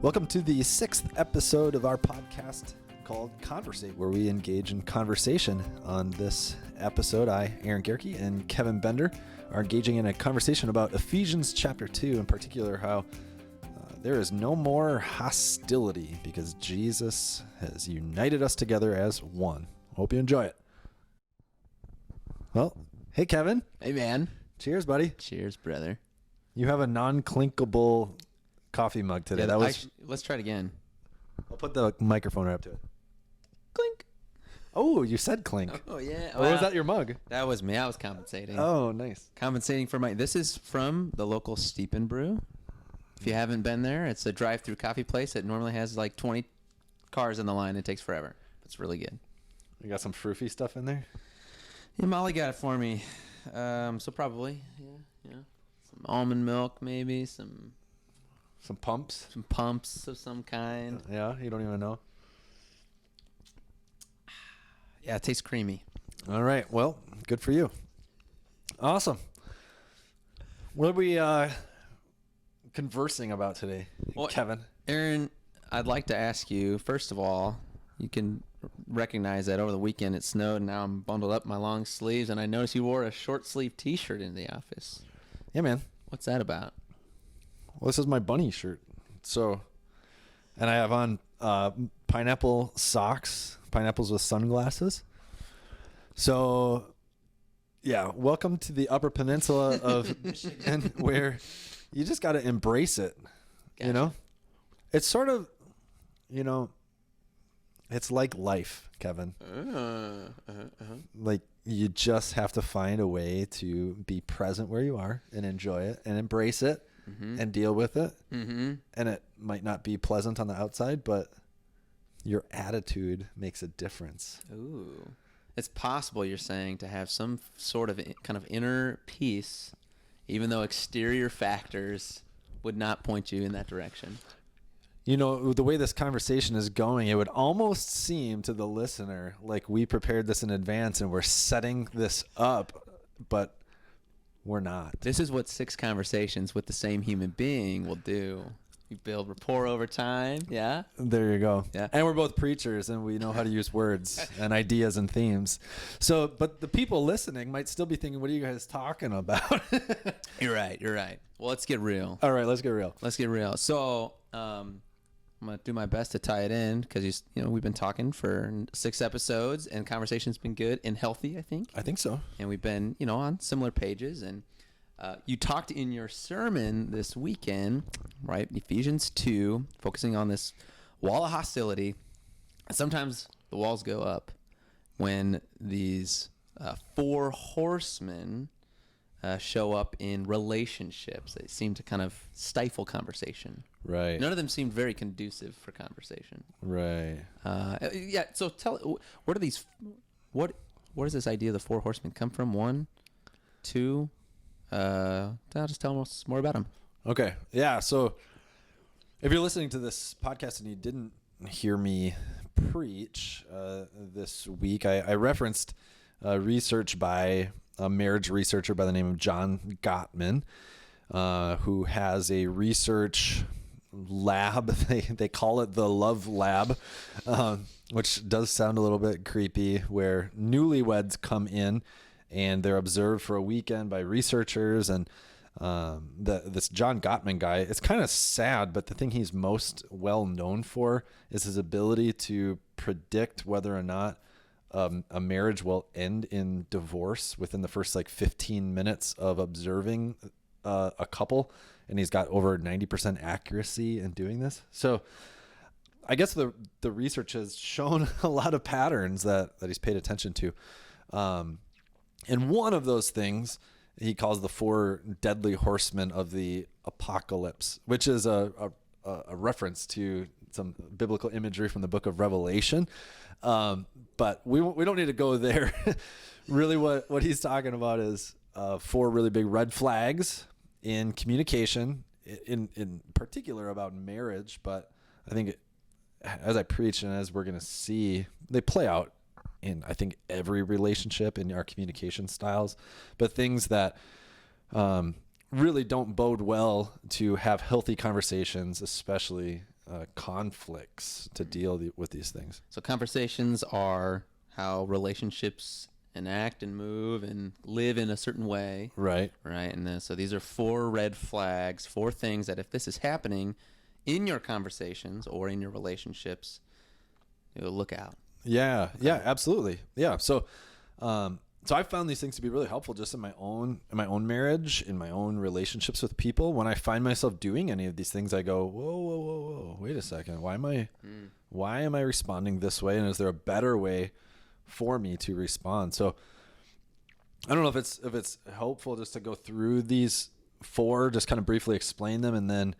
Welcome to the 6th episode of our podcast called Conversate, where we engage in conversation. On this episode, I, Aaron Gerke, and Kevin Bender are engaging in a conversation about Ephesians chapter 2, in particular how there is no more hostility because Jesus has united us together as one. Hope you enjoy it. Well, hey, Kevin. Hey, man. Cheers, buddy. Cheers, brother. You have a non-clinkable coffee mug today. Yeah, let's try it again. I'll put the microphone right up to it. Clink. Oh, you said clink. Oh, yeah. Or was that your mug? That was me. I was compensating. Oh, nice. Compensating for this is from the local Steep and Brew. If you haven't been there, it's a drive-through coffee place. It normally has like 20 cars in the line. It takes forever. It's really good. You got some froofy stuff in there? Yeah, Molly got it for me. So probably, yeah. Some almond milk, maybe. Some pumps? Some pumps of some kind. Yeah, you don't even know? Yeah, it tastes creamy. All right. Well, good for you. Awesome. What are we conversing about today, Well, Kevin? Aaron, I'd like to ask you, first of all, you can recognize that over the weekend it snowed, and now I'm bundled up in my long sleeves, and I noticed you wore a short sleeve T-shirt in the office. Yeah, man. What's that about? Well, this is my bunny shirt. So, and I have on pineapple socks, pineapples with sunglasses. So, yeah, welcome to the Upper Peninsula of Michigan, where you just got to embrace it. Gotcha. You know, it's sort of, it's like life, Kevin. Like you just have to find a way to be present where you are and enjoy it and embrace it and deal with it. And it might not be pleasant on the outside, but your attitude makes a difference. Ooh. It's possible, you're saying, to have some sort of kind of inner peace, even though exterior factors would not point you in that direction. You know, the way this conversation is going, it would almost seem to the listener like we prepared this in advance and we're setting this up, but we're not. This is what 6 conversations with the same human being will do. You build rapport over time, yeah? There you go. Yeah. And we're both preachers and we know how to use words and ideas and themes. So, but the people listening might still be thinking, what are you guys talking about? You're right. Well, let's get real. All right, let's get real. So, I'm going to do my best to tie it in because, we've been talking for 6 episodes and conversation's been good and healthy, I think. I think so. And we've been, on similar pages. And you talked in your sermon this weekend, right? Ephesians 2, focusing on this wall of hostility. Sometimes the walls go up when these 4 horsemen show up in relationships. They seem to kind of stifle conversation. Right. None of them seemed very conducive for conversation. Right. Yeah. So what does this idea of the 4 horsemen come from? 1, 2. I'll just tell us more about them. Okay. Yeah. So if you're listening to this podcast and you didn't hear me preach this week, I referenced research by a marriage researcher by the name of John Gottmann, who has a research lab. They call it the Love Lab, which does sound a little bit creepy, where newlyweds come in and they're observed for a weekend by researchers. And this John Gottmann guy, it's kind of sad, but the thing he's most well known for is his ability to predict whether or not a marriage will end in divorce within the first 15 minutes of observing a couple. And he's got over 90% accuracy in doing this. So I guess the research has shown a lot of patterns that he's paid attention to. And one of those things he calls the 4 deadly horsemen of the apocalypse, which is a reference to some biblical imagery from the book of Revelation. But we don't need to go there. Really what he's talking about is 4 really big red flags in communication, in particular about marriage. But I think as I preach and as we're going to see, they play out in, I think, every relationship in our communication styles, but things that really don't bode well to have healthy conversations, especially conflicts to deal with these things. So conversations are how relationships enact and move and live in a certain way. Right. Right. And then, so these are 4 red flags, 4 things that if this is happening in your conversations or in your relationships, you'll look out. Yeah. Yeah, absolutely. Yeah. So, so I found these things to be really helpful just in my own marriage, in my own relationships with people. When I find myself doing any of these things, I go, whoa, wait a second. Why am I responding this way? And is there a better way for me to respond? So I don't know if it's helpful just to go through these 4, just kind of briefly explain them, and then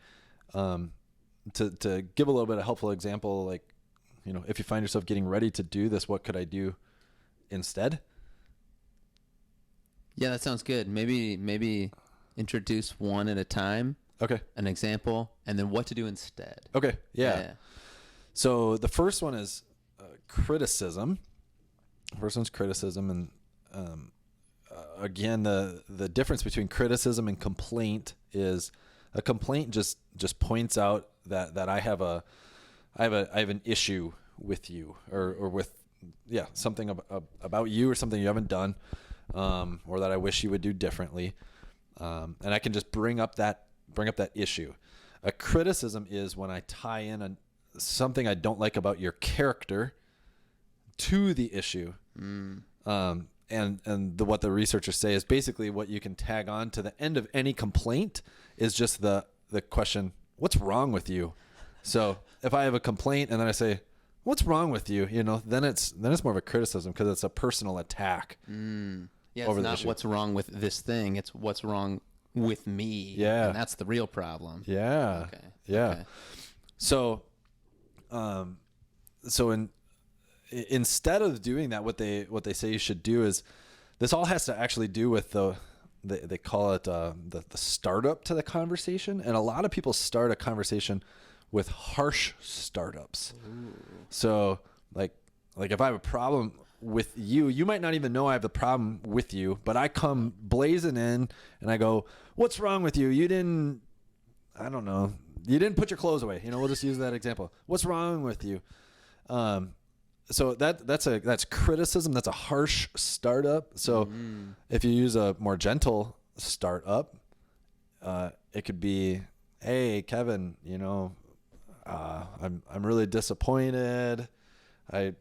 to give a little bit of helpful example, like, if you find yourself getting ready to do this, what could I do instead? Yeah, that sounds good. Maybe introduce one at a time. Okay. An example, and then what to do instead. Okay. Yeah. So the first one is criticism. First one's criticism, and again, the difference between criticism and complaint is a complaint just points out that I have an issue with you or with something about you or something you haven't done, or that I wish you would do differently, and I can just bring up that issue. A criticism is when I tie in something I don't like about your character to the issue. And what the researchers say is basically what you can tag on to the end of any complaint is just the question, what's wrong with you? So if I have a complaint and then I say, what's wrong with you? Then it's more of a criticism because it's a personal attack. Yeah, it's not what's wrong with this thing. It's what's wrong with me. Yeah. And that's the real problem. Yeah. Okay. Yeah. Okay. So, instead of doing that, what they say you should do is, this all has to actually do with they call it the startup to the conversation, and a lot of people start a conversation with harsh startups. Ooh. So like if I have a problem with you, you might not even know I have the problem with you, but I come blazing in and I go, what's wrong with you? You didn't put your clothes away. We'll just use that example. What's wrong with you? So that's criticism. That's a harsh startup. So if you use a more gentle startup, it could be, hey, Kevin, I'm really disappointed. I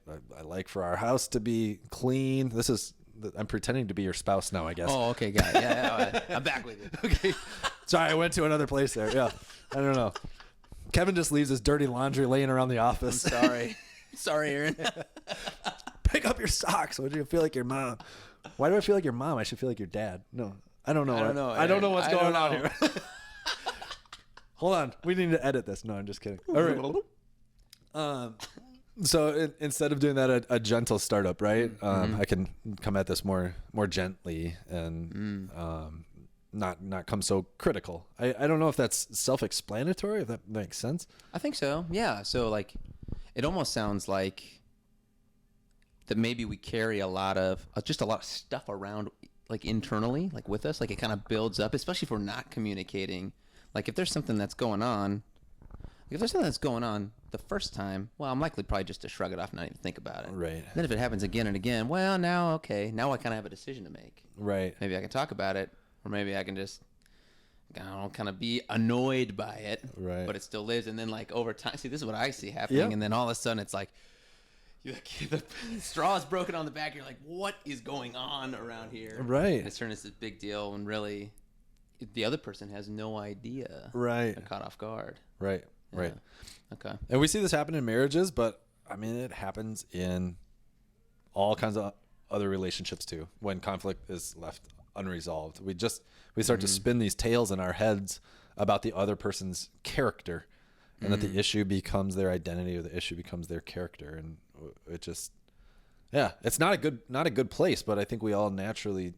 like for our house to be clean. I'm pretending to be your spouse now, I guess. Oh, okay, got it. Yeah, I'm back with you. Okay. Sorry, I went to another place there. Yeah. I don't know. Kevin just leaves his dirty laundry laying around the office. I'm sorry. Sorry, Aaron. Pick up your socks. Why do you feel like your mom? Why do I feel like your mom? I should feel like your dad. No, I don't know. I don't know what's going on here. Hold on. We need to edit this. No, I'm just kidding. All right. So instead of doing that, a gentle startup, right? I can come at this more gently and not come so critical. I don't know if that's self-explanatory, if that makes sense. I think so. Yeah. So it almost sounds like that maybe we carry a lot of stuff around internally, with us. It kind of builds up, especially if we're not communicating. If there's something that's going on, the first time, well, I'm likely probably just to shrug it off and not even think about it. Right. Then if it happens again and again, well, now I kind of have a decision to make. Right. Maybe I can talk about it, or maybe I can just, kind of be annoyed by it. Right. But it still lives, and then over time, see, this is what I see happening, and then all of a sudden it's the straw is broken on the back. You're like, what is going on around here? Right. And it's turned into this big deal when really the other person has no idea. Right. They're caught off guard. Right. Yeah. Right. Okay. And we see this happen in marriages, but it happens in all kinds of other relationships too. When conflict is left unresolved, we start to spin these tales in our heads about the other person's character, and that the issue becomes their identity, or the issue becomes their character, and it just, it's not a good place. But I think we all naturally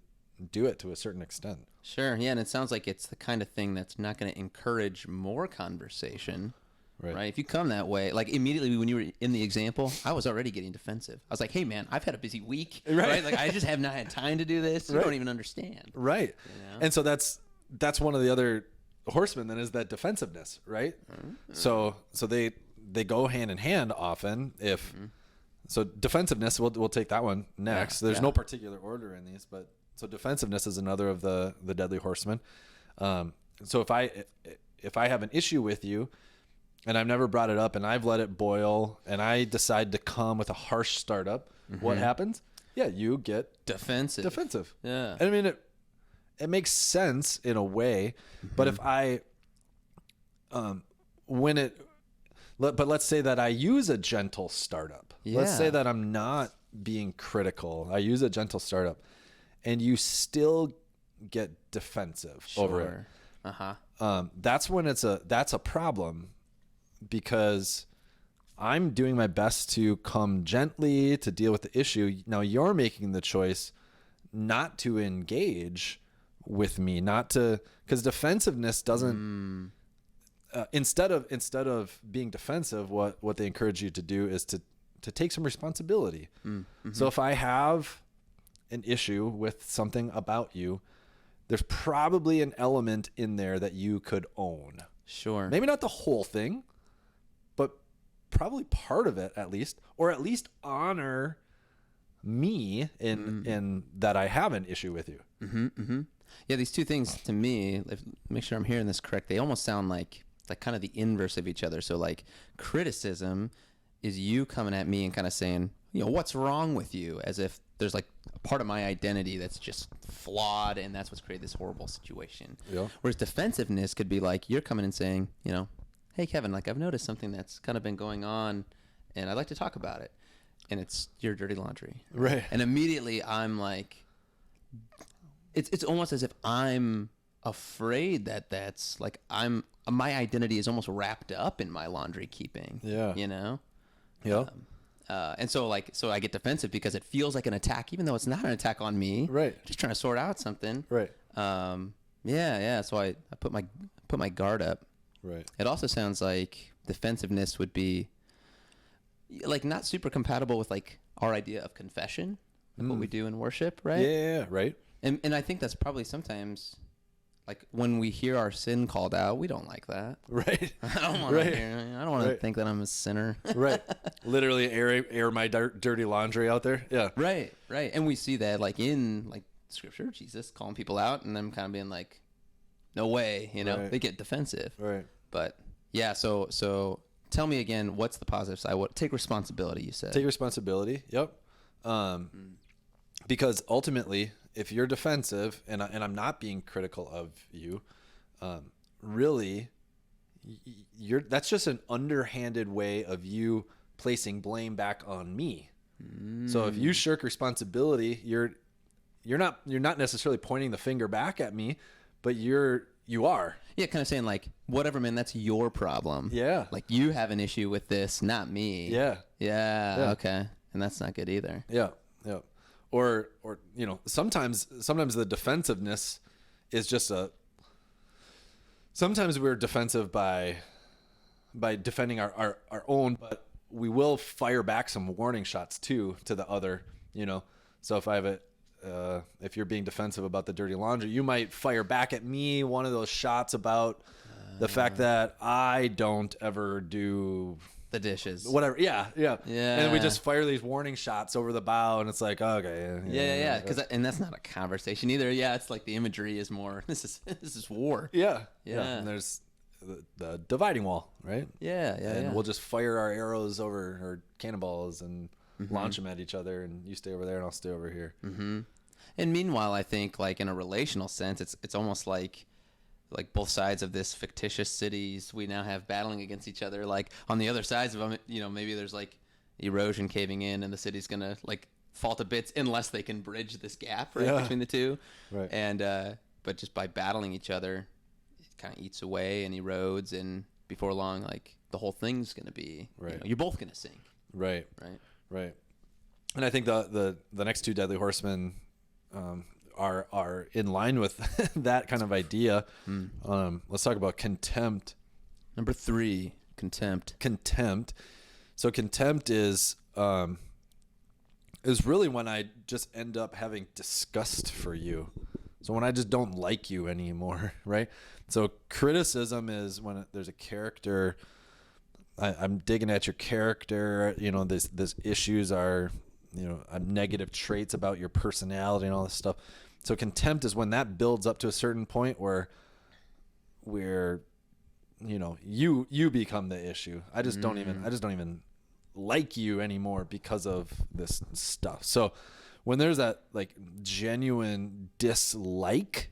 do it to a certain extent. Sure. Yeah, and it sounds like it's the kind of thing that's not going to encourage more conversation. Right. If you come that way, immediately when you were in the example, I was already getting defensive. I was like, hey, man, I've had a busy week. Right. I just have not had time to do this. You don't even understand. Right. And so that's one of the other horsemen then is that defensiveness, right? So they go hand in hand often. So defensiveness, we'll take that one next. There's no particular order in these, but so defensiveness is another of the deadly horsemen. So if I have an issue with you and I've never brought it up and I've let it boil and I decide to come with a harsh startup, what happens? Yeah, you get defensive. Yeah. And I mean, it makes sense in a way, but if I, but let's say that I use a gentle startup. Yeah. Let's say that I'm not being critical. I use a gentle startup and you still get defensive over it. That's when that's a problem, because I'm doing my best to come gently to deal with the issue. Now you're making the choice not to engage with me, because defensiveness doesn't, instead of being defensive, what they encourage you to do is to take some responsibility. So if I have an issue with something about you, there's probably an element in there that you could own. Sure. Maybe not the whole thing, but probably part of it at least, or at least honor me in that I have an issue with you. Yeah, these two things to me, make sure I'm hearing this correct, they almost sound like kind of the inverse of each other. So like criticism is you coming at me and kind of saying, what's wrong with you? As if there's like a part of my identity that's just flawed and that's what's created this horrible situation. Yeah. Whereas defensiveness could be like you're coming and saying, hey, Kevin, like I've noticed something that's kind of been going on and I'd like to talk about it. And it's your dirty laundry. Right. And immediately I'm like, it's almost as if I'm afraid that's like my identity is almost wrapped up in my laundry keeping. Yeah. Yeah. And so I get defensive because it feels like an attack, even though it's not an attack on me. Right. Just trying to sort out something. Right. Yeah. So I put my guard up. Right. It also sounds like defensiveness would be like not super compatible with like our idea of confession, like what we do in worship, right? Yeah. Right. And I think that's probably sometimes like when we hear our sin called out, we don't like that. Right. I don't want to hear. I don't want to think that I'm a sinner. Right. Literally air my dirty laundry out there. Yeah. Right. And we see that like in like scripture, Jesus calling people out and them kind of being like, no way, Right. They get defensive. Right. But yeah, so tell me again, what's the positive side? Take responsibility, you said. Take responsibility. Yep. Because ultimately, if you're defensive and I'm not being critical of you, really, that's just an underhanded way of you placing blame back on me. So if you shirk responsibility, you're not necessarily pointing the finger back at me, but you are. Yeah, kind of saying like, whatever, man, that's your problem. Yeah. Like you have an issue with this, not me. Yeah. Yeah. Okay. And that's not good either. Yeah. Yeah. Or sometimes the defensiveness is just sometimes we're defensive by defending our own, but we will fire back some warning shots too to the other, So if I have if you're being defensive about the dirty laundry, you might fire back at me one of those shots about the fact that I don't ever do the dishes, whatever. Yeah. And we just fire these warning shots over the bow, and it's like, okay. Yeah. And that's not a conversation either. Yeah, it's like the imagery is more. This is war. Yeah. And there's the dividing wall, right? Yeah. And we'll just fire our arrows over or cannonballs and launch them at each other, and you stay over there and I'll stay over here. And meanwhile, I think like in a relational sense, it's almost like both sides of this fictitious cities we now have battling against each other. Like on the other sides of them, maybe there's like erosion caving in and the city's going to like fall to bits unless they can bridge this gap between the two. Right. And, but just by battling each other, it kind of eats away and erodes. And before long, like the whole thing's going to be, you're both going to sink. Right. And I think the next two deadly horsemen, are in line with that kind of idea. Let's talk about contempt. Number 3, contempt. So contempt is really when I just end up having disgust for you. So when I just don't like you anymore, right? So criticism is when there's a character, I'm digging at your character, you know, this issues are, you know, negative traits about your personality and all this stuff. So contempt is when that builds up to a certain point where you know, you become the issue. I just don't even like you anymore because of this stuff. So when there's that like genuine dislike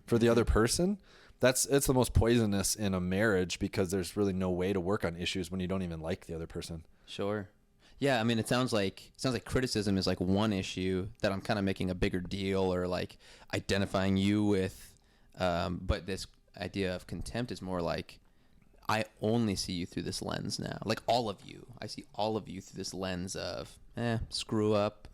for the other person, it's the most poisonous in a marriage, because there's really no way to work on issues when you don't even like the other person. Sure. Yeah, I mean, it sounds like criticism is like one issue that I'm kind of making a bigger deal, or like identifying you with, but this idea of contempt is more like, I only see you through this lens now. Like all of you. I see all of you through this lens of screw up,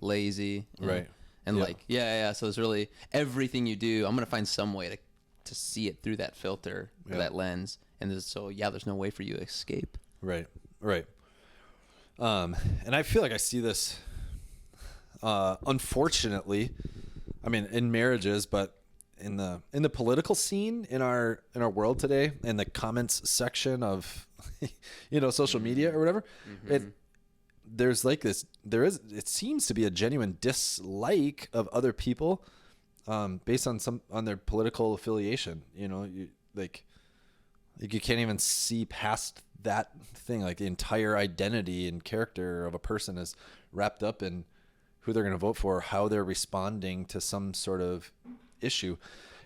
lazy. Right. And like, so it's really everything you do, I'm going to find some way to see it through that filter, or that lens. And there's no way for you to escape. Right. And I feel like I see this, unfortunately, I mean, in marriages, but in the political scene in our world today, in the comments section of, you know, social media or whatever, there's like this, it seems to be a genuine dislike of other people, based on their political affiliation. You know, you can't even see past that thing. Like the entire identity and character of a person is wrapped up in who they're going to vote for, how they're responding to some sort of issue.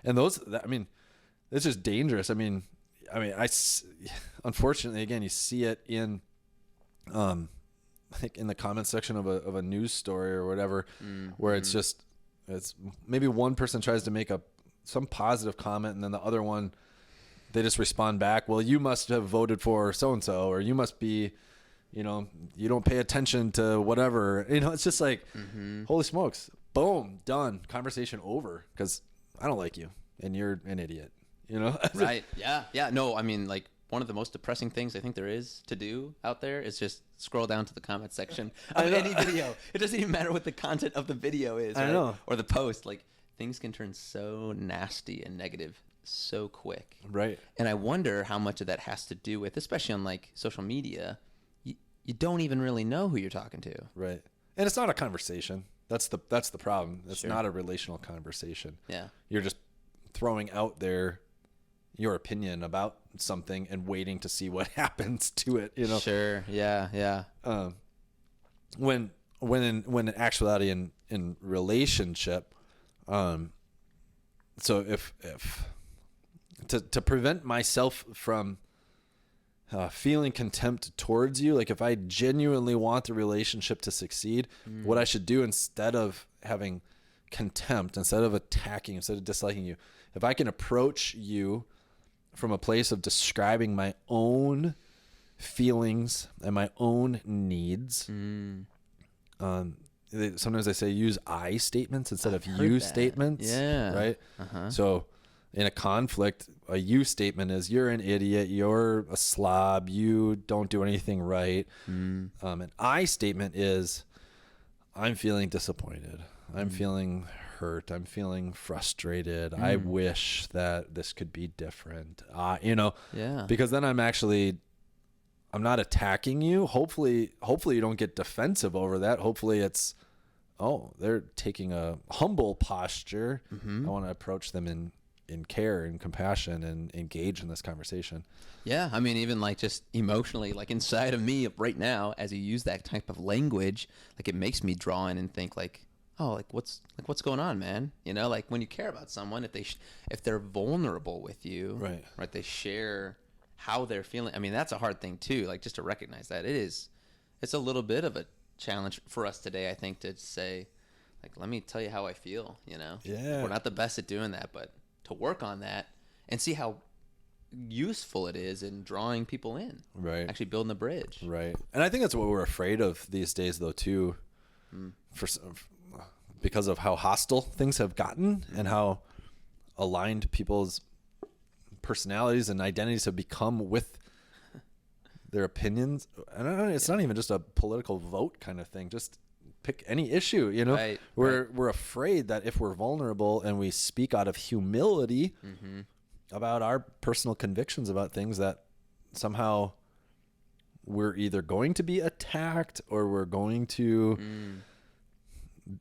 And it's just dangerous. I mean, unfortunately, again, you see it in, like in the comment section of a news story or whatever, where it's maybe one person tries to make some positive comment, and then the other one, they just respond back, well, you must have voted for so-and-so, or you must be, you know, you don't pay attention to whatever. You know, it's just like, holy smokes, boom, done, conversation over, because I don't like you and you're an idiot, you know? Right. Yeah. No, I mean, like, one of the most depressing things I think there is to do out there is just scroll down to the comment section of any video. It doesn't even matter what the content of the video is, right? I know. Or the post. Like, things can turn so nasty and negative so quick. Right. And I wonder how much of that has to do with, especially on like social media, you don't even really know who you're talking to. Right. And it's not a conversation. That's the problem. It's not a relational conversation. Yeah. You're just throwing out there your opinion about something and waiting to see what happens to it, you know? Sure. Yeah. When in actuality in relationship, so if to prevent myself from feeling contempt towards you, like if I genuinely want the relationship to succeed, what I should do instead of having contempt, instead of attacking, instead of disliking you, if I can approach you from a place of describing my own feelings and my own needs, sometimes they say use I statements instead of you statements. Yeah. Right. So in a conflict, a you statement is you're an idiot, you're a slob, you don't do anything right. An I statement is I'm feeling disappointed, I'm feeling hurt, I'm feeling frustrated, I wish that this could be different. Because then I'm not attacking you. Hopefully you don't get defensive over that. Hopefully it's, they're taking a humble posture. I want to approach them in care and compassion and engage in this conversation. Yeah. I mean, even like just emotionally, like inside of me right now, as you use that type of language, like it makes me draw in and think like, what's going on, man? You know, like when you care about someone, if they're vulnerable with you, right, they share how they're feeling. I mean, that's a hard thing too, like just to recognize that it's a little bit of a challenge for us today, I think, to say like, let me tell you how I feel, you know? Yeah. We're not the best at doing that, but to work on that and see how useful it is in drawing people in, right, actually building a bridge. Right. And I think that's what we're afraid of these days though too, because of how hostile things have gotten and how aligned people's personalities and identities have become with their opinions. And it's not even just a political vote kind of thing. Just pick any issue, you know. Right, We're afraid that if we're vulnerable and we speak out of humility about our personal convictions about things, that somehow we're either going to be attacked or we're going to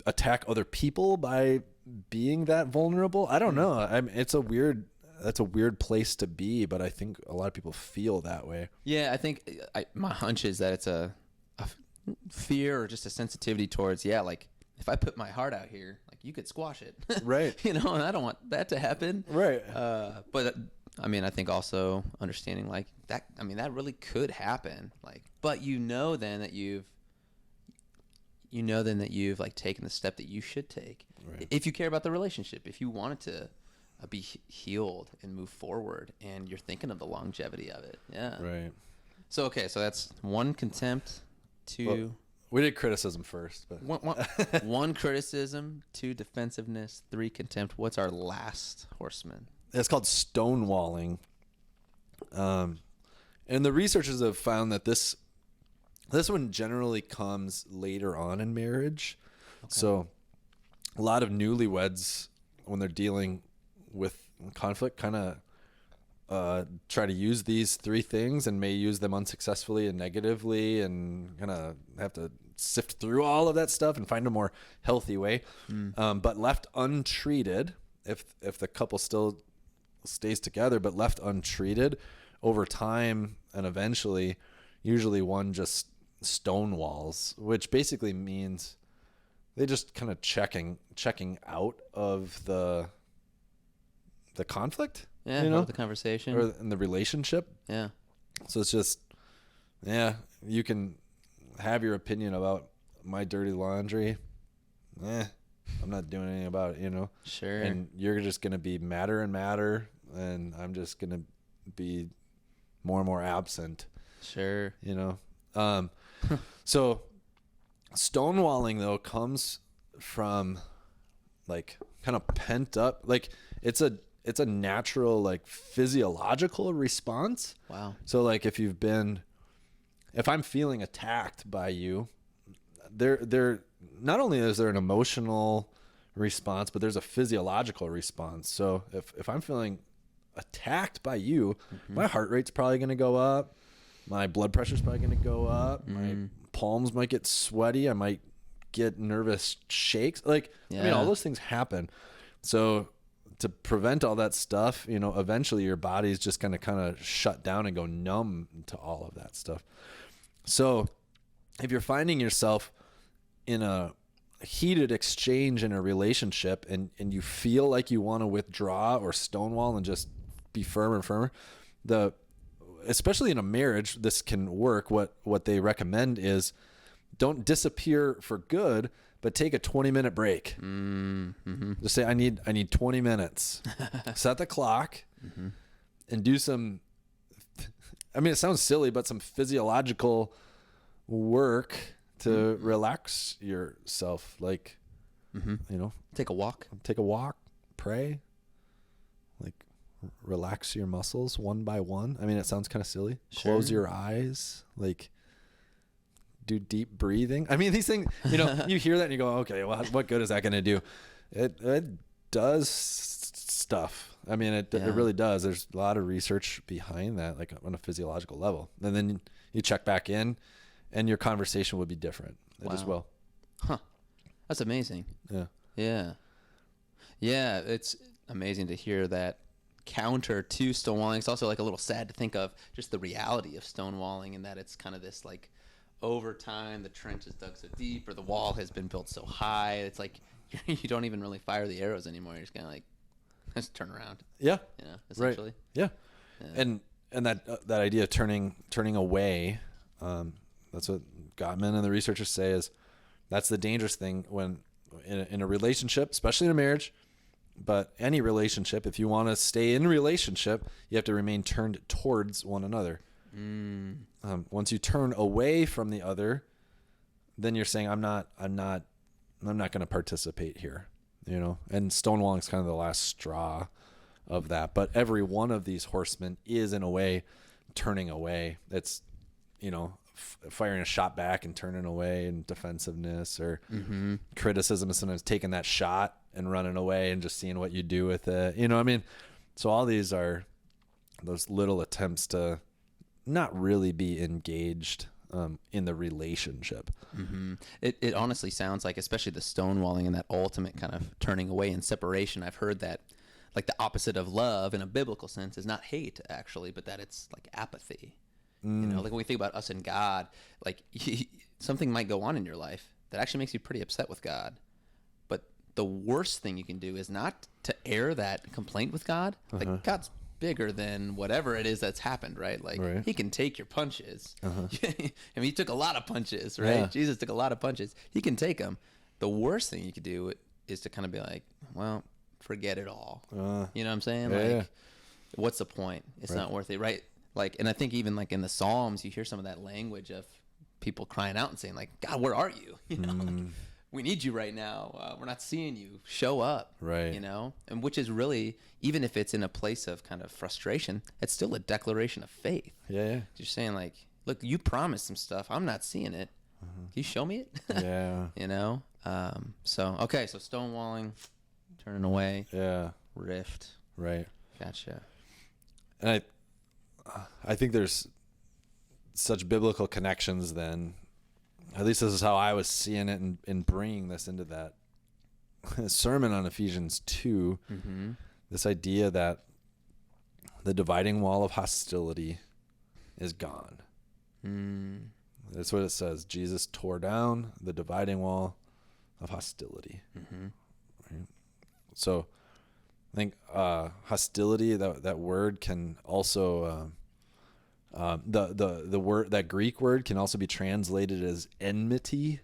attack other people by being that vulnerable. I don't know. That's a weird place to be, but I think a lot of people feel that way. Yeah, I think my hunch is that it's a fear or just a sensitivity towards, like if I put my heart out here, like you could squash it. Right. You know, and I don't want that to happen. Right. But I mean, I think also understanding like that, I mean, that really could happen. Like, but then that you've like taken the step that you should take. Right. If you care about the relationship, if you want it to be healed and move forward, and you're thinking of the longevity of it. Yeah. Right. So, okay. So that's 1, contempt, 2. Well, we did criticism first, but 1 criticism, 2 defensiveness, 3 contempt. What's our last horseman? It's called stonewalling. And the researchers have found that this one generally comes later on in marriage. Okay. So a lot of newlyweds, when they're dealing with conflict, kind of try to use these 3 things and may use them unsuccessfully and negatively, and kind of have to sift through all of that stuff and find a more healthy way. But left untreated, if the couple still stays together, but left untreated over time and eventually, usually one just stonewalls, which basically means they just kind of checking out of the conflict, the conversation or in the relationship. Yeah. So it's just, you can have your opinion about my dirty laundry. I'm not doing anything about it, Sure. And you're just going to be madder and madder, and I'm just going to be more and more absent. Sure. So stonewalling though comes from like kind of pent up, like it's a natural, like physiological response. Wow. So like if I'm feeling attacked by you, there not only is there an emotional response, but there's a physiological response. So if I'm feeling attacked by you, my heart rate's probably going to go up. My blood pressure's probably going to go up. My palms might get sweaty. I might get nervous shakes. Like, I mean, all those things happen. So to prevent all that stuff, eventually your body's just going to kind of shut down and go numb to all of that stuff. So if you're finding yourself in a heated exchange in a relationship and you feel like you want to withdraw or stonewall and just be firmer and firmer, especially in a marriage, this can work. What they recommend is don't disappear for good, but take a 20-minute break. Just say, I need 20 minutes. Set the clock and do some, I mean, it sounds silly, but some physiological work to relax yourself. Like, take a walk, pray, like relax your muscles one by one. I mean, it sounds kind of silly. Sure. Close your eyes, like do deep breathing. I mean, these things, you hear that and you go, okay, well, what good is that going to do? It does stuff. I mean, it really does. There's a lot of research behind that, like on a physiological level. And then you check back in and your conversation would be different. It just will. Huh. That's amazing. Yeah. Yeah. Yeah. It's amazing to hear that counter to stonewalling. It's also like a little sad to think of just the reality of stonewalling, and that it's kind of this like over time the trench is dug so deep or the wall has been built so high. It's like you don't even really fire the arrows anymore. You're just kind of like, let's turn around. Yeah. Essentially. Right. Yeah. And that idea of turning away, that's what Gottmann and the researchers say is that's the dangerous thing when in a relationship, especially in a marriage, but any relationship, if you want to stay in a relationship, you have to remain turned towards one another. Once you turn away from the other, then you're saying, I'm not going to participate here, and stonewalling is kind of the last straw of that. But every one of these horsemen is in a way turning away. It's, firing a shot back and turning away, and defensiveness, or criticism is sometimes taking that shot and running away and just seeing what you do with it. You know what I mean? So all these are those little attempts to not really be engaged in the relationship. It honestly sounds like, especially the stonewalling and that ultimate kind of turning away and separation. I've heard that like the opposite of love in a biblical sense is not hate actually, but that it's like apathy. You know, like when we think about us and God, like something might go on in your life that actually makes you pretty upset with God. But the worst thing you can do is not to air that complaint with God. Like God's bigger than whatever it is that's happened, right? Like he can take your punches. I mean, he took a lot of punches, right? Yeah. Jesus took a lot of punches. He can take them. The worst thing you could do is to kind of be like, well, forget it all. You know what I'm saying? Like, what's the point? It's not worth it, right? Like, and I think even like in the Psalms, you hear some of that language of people crying out and saying like, God, where are you? You know, like, we need you right now. We're not seeing you. Show up. Right. You know, and which is really, even if it's in a place of kind of frustration, it's still a declaration of faith. Yeah. You're saying like, look, you promised some stuff. I'm not seeing it. Can you show me it? Yeah. You know? So stonewalling, turning away. Yeah. Rift. Right. Gotcha. And I think there's such biblical connections then. At least this is how I was seeing it and bringing this into that sermon on Ephesians 2. This idea that the dividing wall of hostility is gone. That's what it says. Jesus tore down the dividing wall of hostility. Right? So I think hostility, that word can also the word, that Greek word, can also be translated as enmity,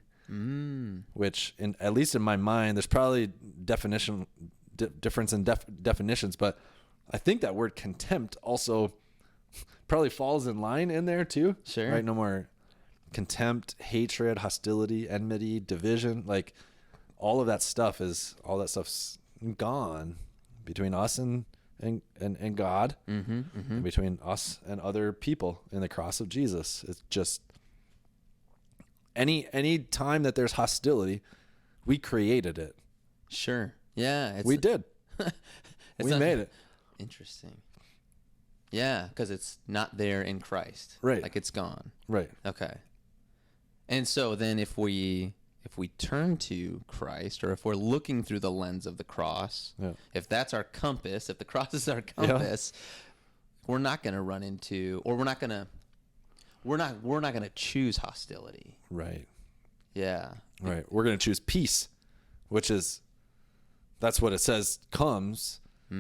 which at least in my mind, there's probably difference in definitions, but I think that word contempt also probably falls in line in there too. Sure. Right? No more contempt, hatred, hostility, enmity, division. Like all that stuff's gone between us and God, and between us and other people in the cross of Jesus. It's just any time that there's hostility, we created it. Sure. Yeah. We did. We made it. Interesting. Yeah, because it's not there in Christ. Right. Like it's gone. Right. Okay. And so then if we turn to Christ, or if we're looking through the lens of the cross, if that's our compass, if the cross is our compass, we're not going to run into, or we're not going to choose hostility. Right. Yeah. Right. We're going to choose peace, that's what it says comes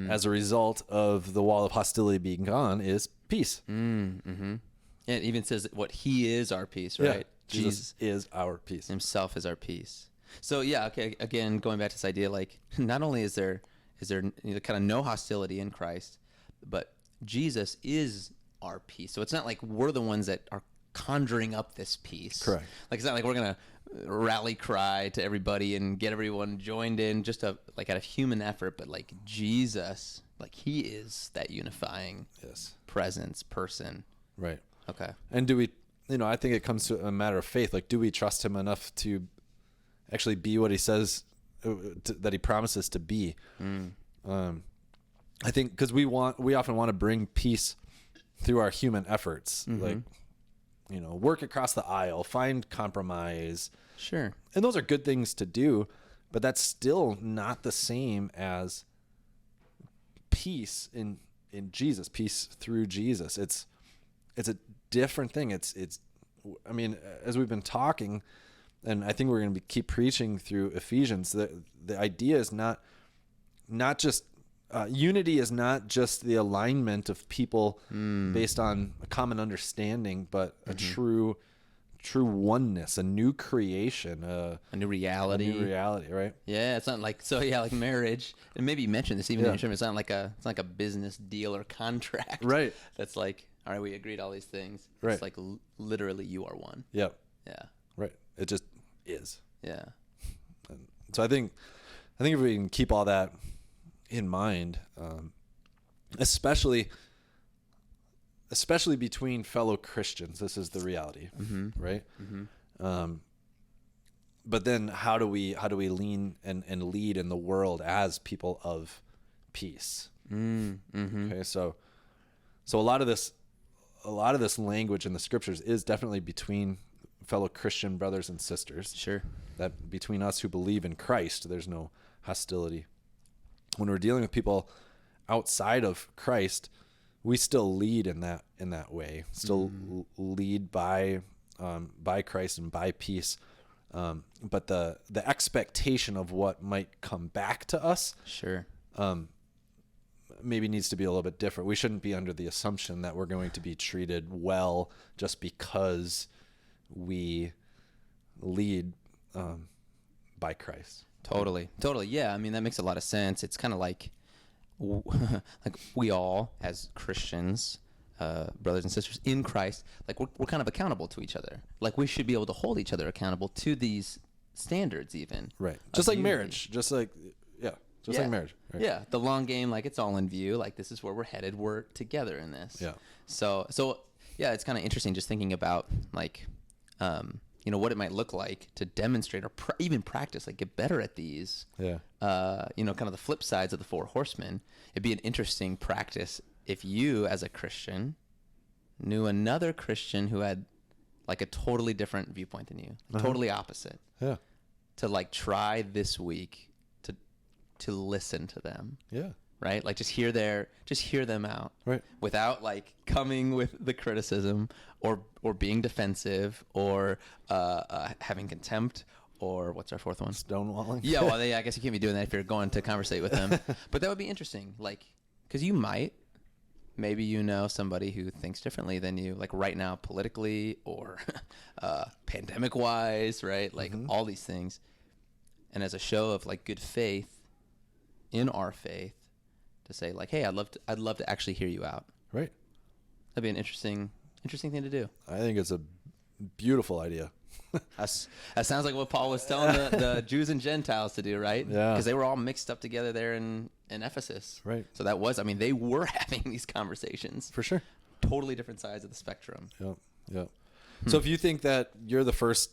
as a result of the wall of hostility being gone, is peace. And it even says what he is our peace, right? Yeah. Jesus is our peace. Himself is our peace. So yeah, okay. Again, going back to this idea, like not only is there kind of no hostility in Christ, but Jesus is our peace. So it's not like we're the ones that are conjuring up this peace. Correct. Like it's not like we're gonna rally cry to everybody and get everyone joined in just out of human effort, but like Jesus, like he is that unifying presence, person. Right. Okay. And do we? I think it comes to a matter of faith. Like, do we trust him enough to actually be what he says that he promises to be? I think because we often want to bring peace through our human efforts, like, work across the aisle, find compromise. Sure. And those are good things to do, but that's still not the same as peace in Jesus, peace through Jesus. It's a different thing. I mean, as we've been talking, and I think we're going to keep preaching through Ephesians, the idea is not just unity is not just the alignment of people based on a common understanding, but a true oneness, a new creation, a new reality, right? Yeah, it's not like like marriage. And maybe you mentioned this even in your sermon. It's not like a business deal or contract, right? That's like, all right, we agreed all these things. Right. It's like literally you are one. Yep. Yeah. Right. It just is. Yeah. And so I think if we can keep all that in mind, especially especially between fellow Christians, this is the reality, right? But then how do we lean and lead in the world as people of peace? Okay, so a lot of this language in the scriptures is definitely between fellow Christian brothers and sisters. Sure. That between us who believe in Christ, there's no hostility. When we're dealing with people outside of Christ, we still lead in that way. Still lead by Christ and by peace. But the expectation of what might come back to us, sure, maybe needs to be a little bit different. We shouldn't be under the assumption that we're going to be treated well just because we lead by Christ. Totally. Yeah, I mean, that makes a lot of sense. It's kind of like we all, as Christians, brothers and sisters in Christ, like we're kind of accountable to each other. Like we should be able to hold each other accountable to these standards, even. Right. Just like marriage. Just like marriage. Right? Yeah. The long game, like it's all in view. Like this is where we're headed. We're together in this. Yeah. So yeah, it's kind of interesting just thinking about like, what it might look like to demonstrate or even practice, like get better at these. Yeah. Kind of the flip sides of the four horsemen. It'd be an interesting practice if you, as a Christian, knew another Christian who had like a totally different viewpoint than you, totally opposite. Yeah. To like try this week to listen to them. Yeah. Right? Like just hear them out. Right. Without like coming with the criticism or being defensive or having contempt or what's our fourth one? Stonewalling. Yeah, well, I guess you can't be doing that if you're going to conversate with them. But that would be interesting. Like, because maybe you know somebody who thinks differently than you, like right now politically or pandemic-wise, right? Like all these things. And as a show of like good faith in our faith, to say like, hey, I'd love to actually hear you out. Right. That'd be an interesting thing to do. I think it's a beautiful idea. That sounds like what Paul was telling the Jews and Gentiles to do, right? Yeah. Because they were all mixed up together there in Ephesus. Right. So they were having these conversations. For sure. Totally different sides of the spectrum. Yep. So if you think that you're the first,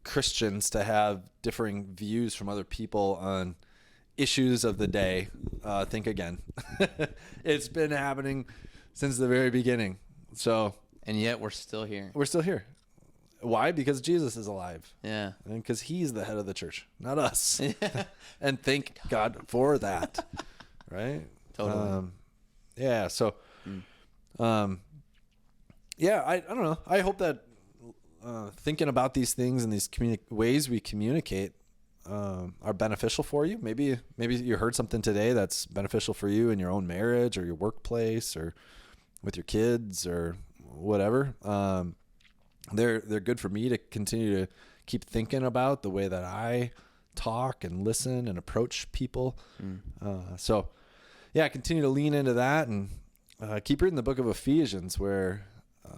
Christians to have differing views from other people on issues of the day, think again. It's been happening since the very beginning. So, and yet we're still here. We're still here. Why? Because Jesus is alive. Yeah. And because he's the head of the church, not us. And thank God for that. Right? Totally. Yeah. So, yeah, I don't know. I hope that thinking about these things and these ways we communicate are beneficial for you. Maybe you heard something today that's beneficial for you in your own marriage or your workplace or with your kids or whatever. They're good for me to continue to keep thinking about the way that I talk and listen and approach people. So yeah, continue to lean into that and keep reading the book of Ephesians where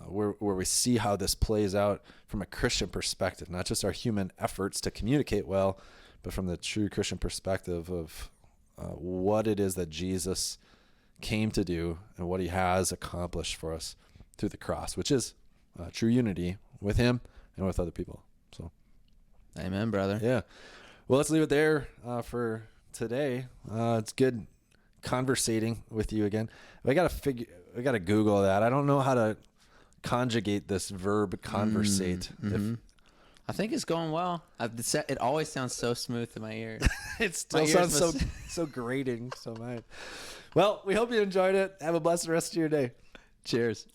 we see how this plays out from a Christian perspective, not just our human efforts to communicate well, but from the true Christian perspective of what it is that Jesus came to do and what he has accomplished for us through the cross, which is true unity with him and with other people. So, amen, brother. Yeah. Well, let's leave it there for today. It's good conversating with you again. I got to Google that. I don't know how to conjugate this verb conversate. I think it's going well. It always sounds so smooth to my ear. It still sounds so grating. So mine. Well, we hope you enjoyed it. Have a blessed rest of your day. Cheers.